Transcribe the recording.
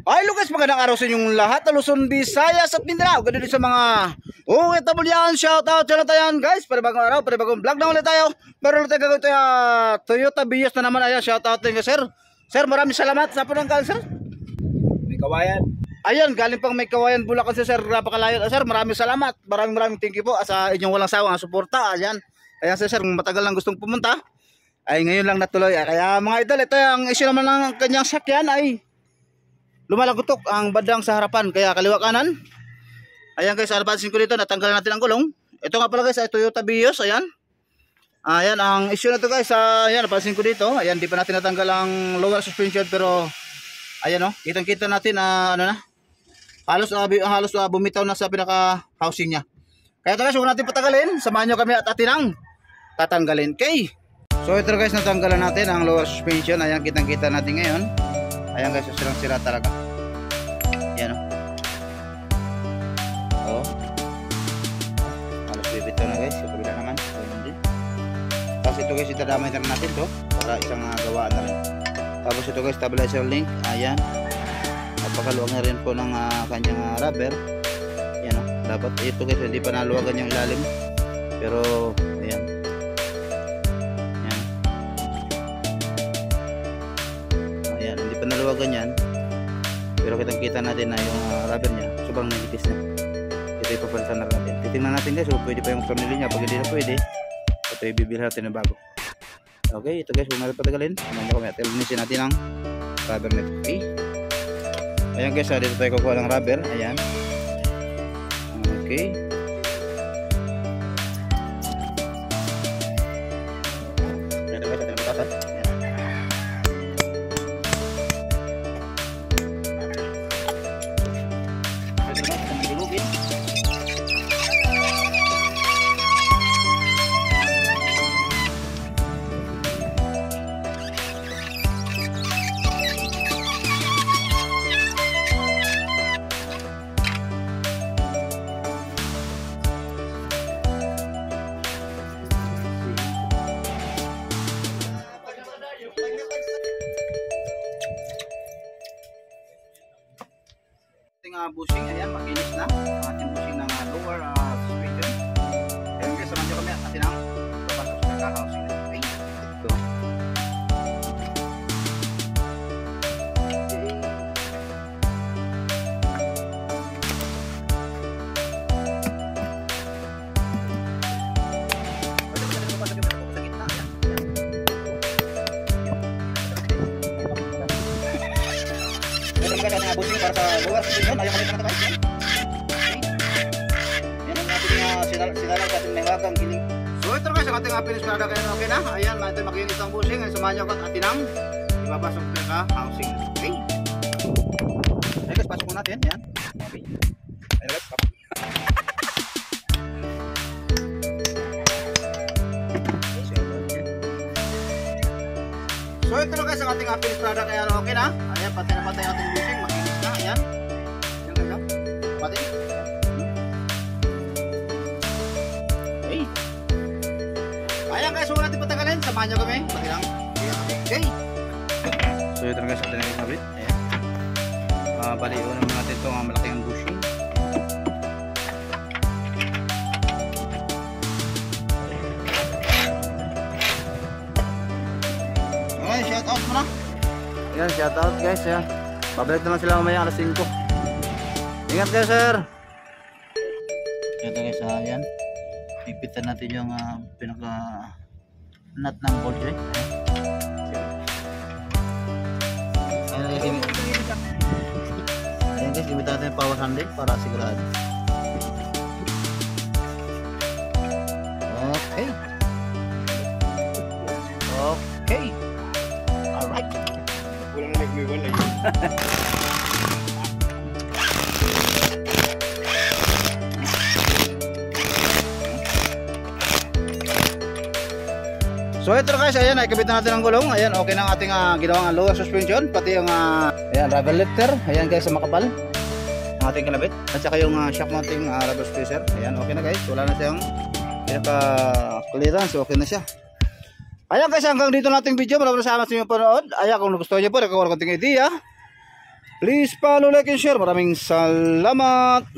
Ay Lucas, magandang araw sa inyong lahat na Luzon, Visayas at Mindanao. Ganun din sa mga OFW, shout out sa tayo guys. Panibagong araw, panibagong vlog na ulit tayo. Meron ulit tayo gagawin tayo Toyota Vios na naman. Ayan, shout out din ka sir. Sir, maraming salamat sa punangkan sir. May Kawayan. Ayan, galing pang May Kawayan, Bulacan sir. Napakalayo. Sir, maraming salamat. Maraming thank you po sa inyong walang sawang suporta. Ayan. Ayan sir, kung matagal lang gustong pumunta, ay ngayon lang natuloy. Kaya mga idol, ito yung issue naman ng kanyang sakyan ay lumalagutok ang badang sa harapan, kaya kaliwa kanan. Ayan guys, albansin ko dito, natanggalan natin ang gulong. Ito nga pala guys ay Toyota Vios. Ayan. Ayan ang issue na to guys. Ayan, napansin ko dito. Ayan, di pa natin natanggal ang lower suspension, pero ayan oh, kitang-kita natin ano na. Halos bumitaw na sa pinaka housing niya. Kaya ito guys, huwag natin patagalin. Samahan nyo kami at atin ang tatanggalin. Okay. So ito guys, natanggalan natin ang lower suspension. Ayan, kitang-kita natin ngayon. Ayan guys, sirang-sira talaga. Ayan o. Halos bibitaw na guys. Yung kabila naman. Tapos ito guys, itadamay na natin to para isang gawaan na rin. Tapos ito guys, stabilizer link. Ayan. Napakaluwag na rin po ng kanyang rubber. Ayan o. Dapat ito guys, hindi pa naluwagan yung ilalim. Pero ayan. Naluwagan yan, pero kitang-kita natin na yung rubber niya sobrang nagipis na. Ito ipapalitan na natin. Titingnan natin guys kung pwede pa yung tornilyo niya. Pag hindi na pwede, ito ibibili natin ng bago. Okay, ito guys, huwag natin patagalin. Samahan nyo kami at ilinisin natin ang rubber nito. Okay, ayan guys, dito tayo kukuha ng rubber. Ayan, okay. Ito guys, atin ang batasat. Bushing, ayan, makinis na ang ating bushing ng lower suspension. Ayan guys, samahan nyo kami at atin ang papasok sa kaka-housing. Okay, ito. Busing para sa lower suspension. Ayaw malitan na ito guys. Yan ang ating sinalang sa ating nahiwagang giling. So ito guys, ang ating finish product ngayon okay na. Ayan, ito makinis ang busing. Samahan nyo at atin ang ibabasok na sa housing. Okay, ayan guys, pasok natin. Yan. Okay, ayan guys, pasok. So ito guys, ang ating finish product ngayon okay na. Ayan, patay na patay ating busing. Ayan. Ayan guys, pati. Okay. Ayan guys, huwag natin patagalin. Samahan nyo kami. Pati lang. Okay. So ito guys, atin na yung kabit. Ayan. Bali, unan natin ito ang malaking bushing. Okay, shout out mo na. Ayan, shout out guys. Ayan. Pabalik naman sila mamaya alas 5. Ingat kayo sir. Ito guys, ayan. Ipitan natin yung pinaka nut ng bolt joint. Ayan guys, gamitan natin yung power handle para sigurado. Okay. Okay. Alright. Walang nagmiwalay. So ito guys, ayan, nakikabit na natin ang gulong. Ayan, okay na ang ating ginawang lower suspension, pati yung ayan, rubber lifter. Ayan guys, sa makapal. ating kalabit. At saka yung shock mounting rubber spacer. Ayan, okay na guys. Wala na siyang pinaka clearance. Okay na siya. Ayan guys, hanggang dito nating video. Maraming salamat sa inyong panood. Ayan, kung nagustuhan niyo po, nagkakaroon konting idea, please follow, like, and share. Maraming salamat.